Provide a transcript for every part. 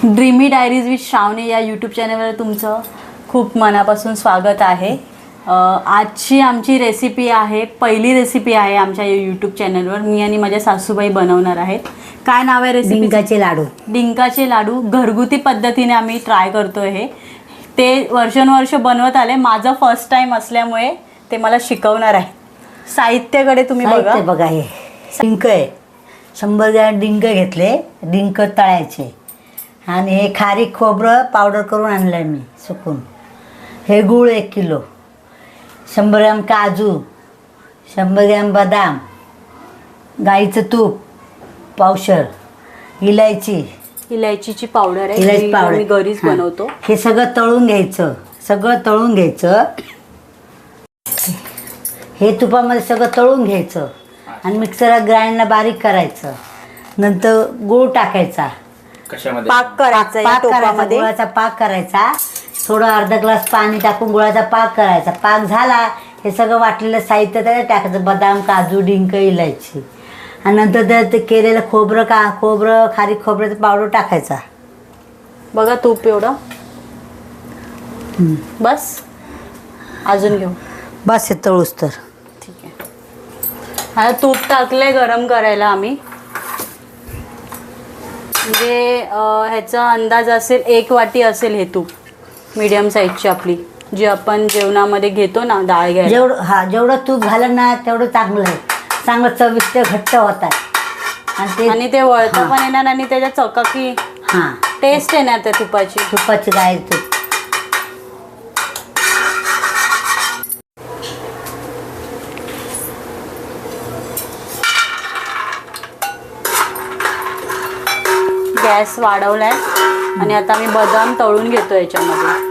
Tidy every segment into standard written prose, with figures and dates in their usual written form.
Dreamy diaries with श्रावणी या YouTube चॅनलवर तुमचं खूप मनापासून स्वागत आहे। आजची आमची रेसिपी आहे, पहिली रेसिपी आहे आमच्या यूट्यूब चॅनलवर। मी आणि माझ्या सासूबाई बनवणार आहेत। काय नाव आहे रेसिपी? डिंकाचे लाडू। डिंकाचे लाडू घरगुती पद्धतीने आम्ही ट्राय करतोय। हे ते वर्षानुवर्ष बनवत आले, माझं फर्स्ट टाइम असल्यामुळे ते मला शिकवणार आहे। साहित्याकडे तुम्ही बघा, हे डिंक आहे, 100 ग्रॅम डिंक घेतले, डिंक तळायचे आणि हे खारीक खोबरं पावडर करून आणलं मी सुकून। हे गूळ 1 किलो, 100 ग्रॅम काजू, 100 ग्रॅम बदाम, गाईचं तूप पावशर, इलायचीची पावडर आहे, इलायची पावडर मी घरीच बनवतो। हे सगळं तळून घ्यायचं, हे तुपामध्ये सगळं तळून घ्यायचं आणि मिक्सरला ग्राइंडला बारीक करायचं। नंतर गूळ टाकायचा, पाक करायचा, गुळाचा पाक करायचा, थोडं अर्धा ग्लास पाणी टाकून गुळाचा पाक करायचा। पाक झाला, हे सगळं वाटलेलं साहित्य त्याच्यात टाकायचं, बदाम, काजू, डिंक, इलायची, आणि नंतर त्यात ते केलेलं खोबरं खारीक खोबऱ्याचा पावडर टाकायचा। बघा तूप एवढं, बस अजून घेऊ, बस हे तळूस तर ठीक आहे। आता तूप टाकलंय गरम करायला आम्ही, म्हणजे ह्याचा अंदाज असेल 1 वाटी असेल हे तूप, मीडियम साईजची आपली जी आपण जेवणामध्ये घेतो ना डाळ घ्यायला। जेवढं तूप घालं ना तेवढं चांगलं आहे, चांगलं चविष्ट घट्ट होतात आणि ते वळतं पण येणार आणि त्याच्या चकाकी टेस्ट येणार त्या तुपाची गाय तूप। गॅस वाढवलाय आणि आता मी बदाम तळून घेतो याच्यामध्ये।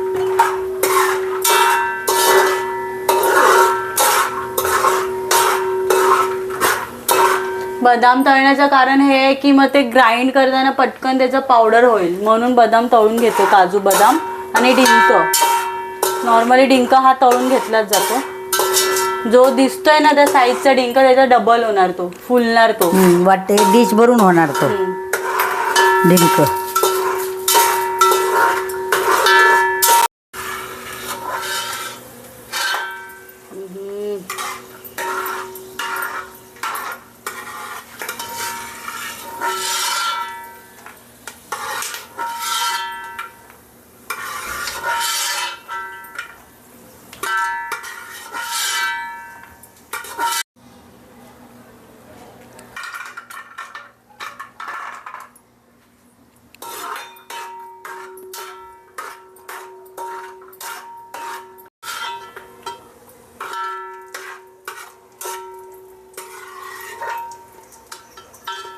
बदाम तळण्याचं कारण हे आहे की मग ते ग्राइंड करताना पटकन त्याचं पावडर होईल, म्हणून बदाम तळून घेतो, काजू बदाम आणि डिंक। नॉर्मली डिंक हा तळून घेतलाच जातो, जो दिसतोय ना त्या साईजचा डिंक त्याचा डबल होणार, तो फुलणार, तो वाटते डिश भरून होणार तो डिंक।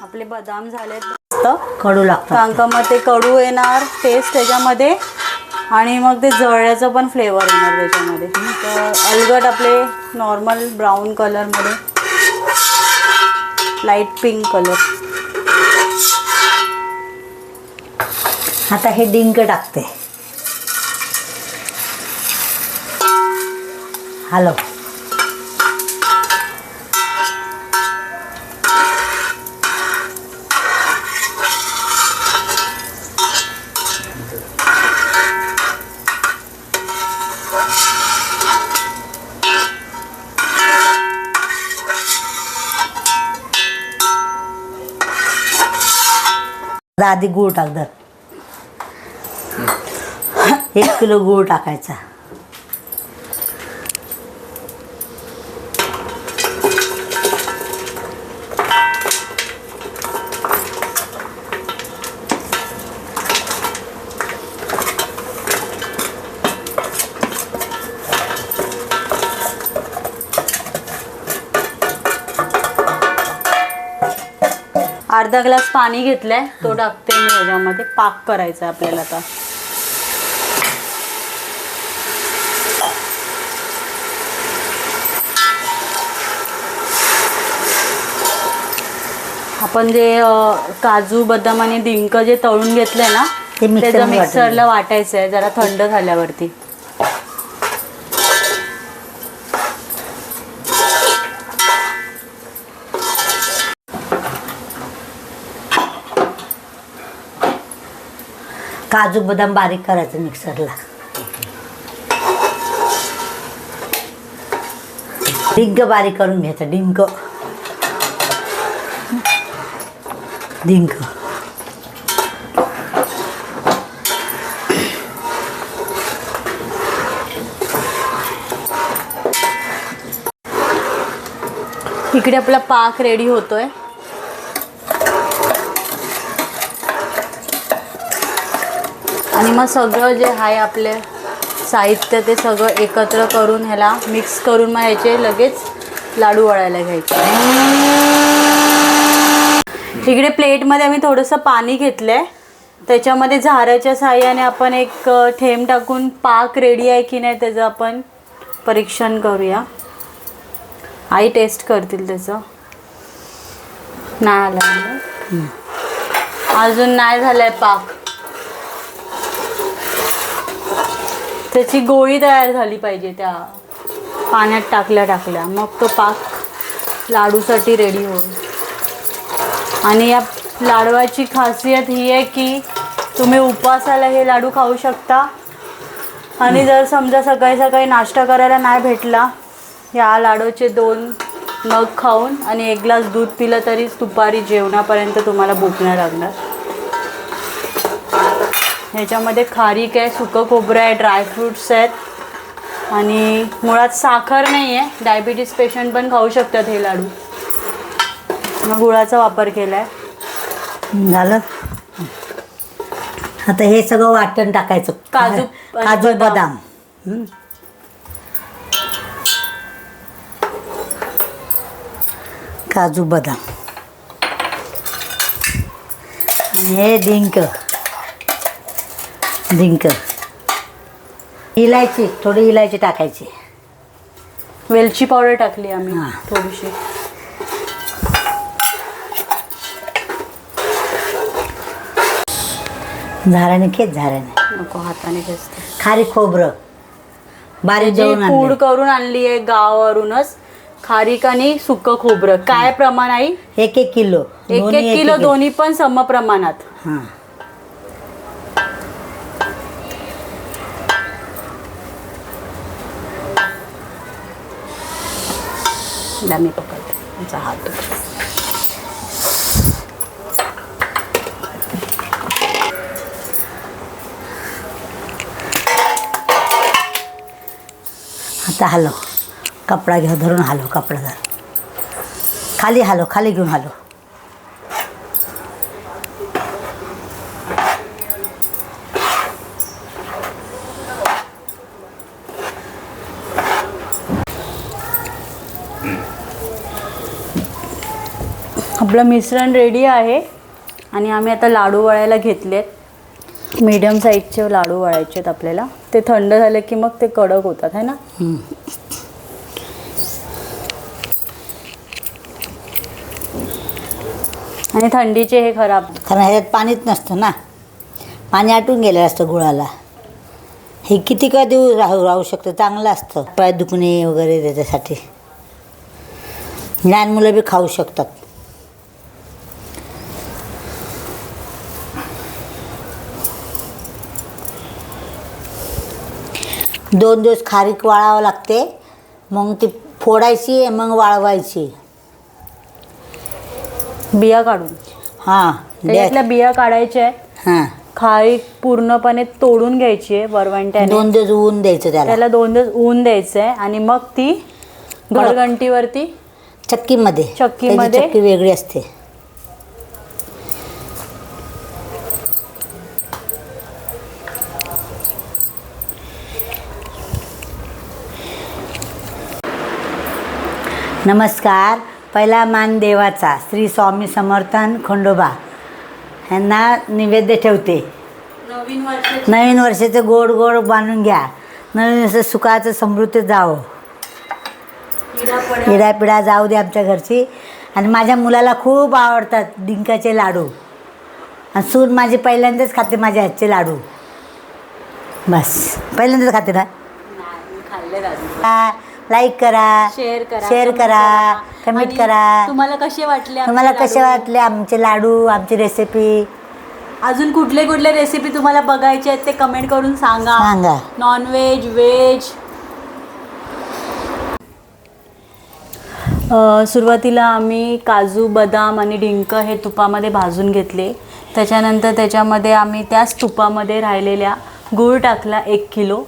आपले बदाम झालेत, मस्त कडू लागतं, कारण का मग ते कडू येणार टेस्ट त्याच्यामध्ये आणि मग ते जळल्याचं पण फ्लेवर येणार त्याच्यामध्ये। तर अलगट आपले नॉर्मल ब्राऊन कलरमध्ये, लाईट पिंक कलर। आता हे डिंक टाकते, हॅलो आधी गूळ टाक, 1 किलो गूळ टाकायचा। अर्धा ग्लास पाणी घेतलंय, तो टाकते मी याच्यामध्ये। पाक करायचा आपल्याला आता। आपण जे काजू बदाम आणि डिंक जे तळून घेतलंय ना, त्याचं मिक्सरला वाटायचं आहे जरा थंड झाल्यावरती। काजू बदाम बारीक करायचं मिक्सरला. डिंक बारीक करून घ्यायचं. डिंक डिंक इकडे आपला पाक रेडी होतोय. आणि मग सगळं जे आहे आपले साहित्य ते सगळं एकत्र करून ह्याला मिक्स करून मग ह्याचे लगेच लाडू वळायला घ्यायचे. इकडे प्लेटमध्ये आम्ही थोडंसं पाणी घेतलंय. त्याच्यामध्ये झाऱ्याच्या साहाय्याने आपण एक थेंब टाकून पाक रेडी आहे की नाही त्याचं आपण परीक्षण करूया. आई टेस्ट करतील त्याचं. नाही आलं अजून, नाही झालंय पाक. त्याची गोळी तयार झाली पाहिजे त्या पाण्यात टाकल्या मग तो पाक लाडूसाठी रेडी होईल. आणि या लाडवाची खासियत ही आहे की तुम्ही उपवासाला हे लाडू खाऊ शकता. आणि जर समजा सकाळी सकाळी नाश्ता करायला नाही भेटला, या लाडूचे 2 नग खाऊन आणि 1 ग्लास दूध पिलं तरी दुपारी जेवणापर्यंत तुम्हाला भूक नाही लागणार. ह्याच्यामध्ये खारीक आहे, सुकं खोबरं आहे, ड्रायफ्रूट्स आहेत आणि मुळात साखर नाही आहे. डायबिटीज पेशंट पण खाऊ शकतात हे लाडू. मग गुळाचा वापर केला आहे. झालं. आता हे सगळं वाटण टाकायचं. काजू बदाम काजू बदाम आणि हे डिंक इलायची, थोडी इलायची टाकायची. वेलची पावडर टाकली आम्ही हां. थोडीशी. झाऱ्याने खेच, झाऱ्याने नको हाताने घेते. खारी खोबरं बारीक जी दळून पूड आणले. करून आणली आहे गावावरूनच. खारीक आणि सुकं खोबरं. काय प्रमाण आहे? 1 किलो. 1 किलो, दोन्ही पण सम प्रमाणात. हां. मी पकडते तुमचा हात. आता हलव. कपडा घ्या धरून हलव. कपडा धर. खाली हलव. खाली घेऊन हलव. आपलं मिश्रण रेडी आहे आणि आम्ही आता लाडू वळायला घेतलेत. मीडियम साईजचे लाडू वळायचे आहेत आपल्याला. ते थंड झाले की मग ते कडक होतात है ना. आणि थंडीचे हे खराब. कारण ह्याच्यात पाणीच नसतं ना. पाणी आटून गेलेलं असतं गुळाला. हे किती काय दिवस राहू शकतं. चांगलं असतं. पाय दुखणे वगैरे त्याच्यासाठी. लहान मुलं बी खाऊ शकतात. दोन दिवस खारीक वाळावं लागते. मग ती फोडायची मग वाळवायची. बिया काढून. हां. त्याच्यातल्या बिया काढायच्या आहेत. हां. खारीक पूर्णपणे तोडून घ्यायची आहे वरवंट्याने. 2 दिवस ऊन द्यायचं त्याला 2 दिवस ऊन द्यायचं आहे आणि मग ती घरघंटीवरती चक्कीमध्ये. चक्कीमध्ये. चक्की वेगळी असते. नमस्कार. पहिला मान देवाचा श्री स्वामी समर्थन खंडोबा यांना नैवेद्य ठेवते. नवीन वर्षाचं गोड गोड बांधून घ्या. नवीन वर्ष सुखाचं समृद्ध जावं. पिढ्या जाऊ दे आमच्या घरची. आणि माझ्या मुलाला खूप आवडतात डिंकाचे लाडू. आणि सून माझी पहिल्यांदाच खाते माझ्या हातचे लाडू. बस पहिल्यांदाच खाते ना. लाईक करा, शेअर करा, कमेंट करा. तुम्हाला कसे वाटले आमचे लाडू, आमची रेसिपी अजून कुठले कुठले रेसिपी तुम्हाला बघायचे आहेत ते कमेंट करून सांगा. Non veg, veg. सुरुवातीला आम्ही काजू, बदाम आणि डिंक हे तुपामध्ये भाजून घेतले. त्याच्यानंतर त्याच्यामध्ये आम्ही त्याच तुपामध्ये राहिलेल्या गूळ टाकला 1 किलो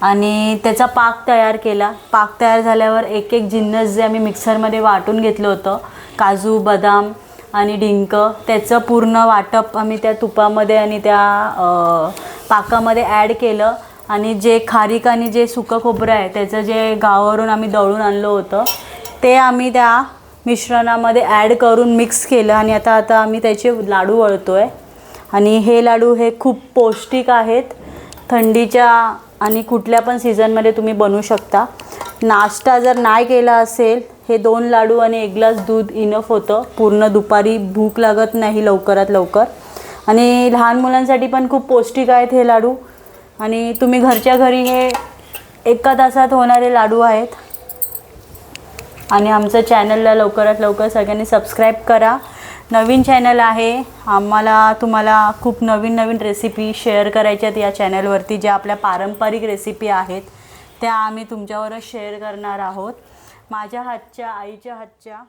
आणि त्याचा पाक तयार केला. पाक तयार झाल्यावर एक एक जिन्नस जे आम्ही मिक्सरमध्ये वाटून घेतलं होतं, काजू, बदाम आणि डिंक, त्याचं पूर्ण वाटप आम्ही त्या तुपामध्ये आणि त्या पाकामध्ये ॲड केलं. आणि जे खारीक आणि जे सुकं खोबरं आहे त्याचं जे गावावरून आम्ही दळून आणलं होतं ते आम्ही त्या मिश्रणामध्ये ॲड करून मिक्स केलं. आणि आता आम्ही त्याचे लाडू वळतो आहे. आणि हे लाडू हे खूप पौष्टिक आहेत. थंडीच्या आणि कुठल्या पण सीझनमध्ये तुम्ही बनवू शकता. नाश्ता जर नाही केला असेल, हे 2 लाडू आणि 1 ग्लास दूध इनफ होतं. पूर्ण दुपारी भूक लागत नाही लवकरात लवकर. आणि लहान मुलांसाठी पण खूप पौष्टिक आहेत हे लाडू. आणि तुम्ही घरच्या घरी हे 1 तासात होणारे लाडू आहेत. आणि आमचं चॅनलला लवकरात लवकर सगळ्यांनी सबस्क्राईब करा. नवीन चॅनल आहे. तुम्हाला खूप नवीन नवीन रेसिपी शेअर करायच्या आहेत या चॅनलवरती. ज्या आपल्या पारंपरिक रेसिपी आहेत त्या आम्ही तुमच्यावरच शेअर करणार आहोत. माझ्या हातच्या, आईच्या हातच्या.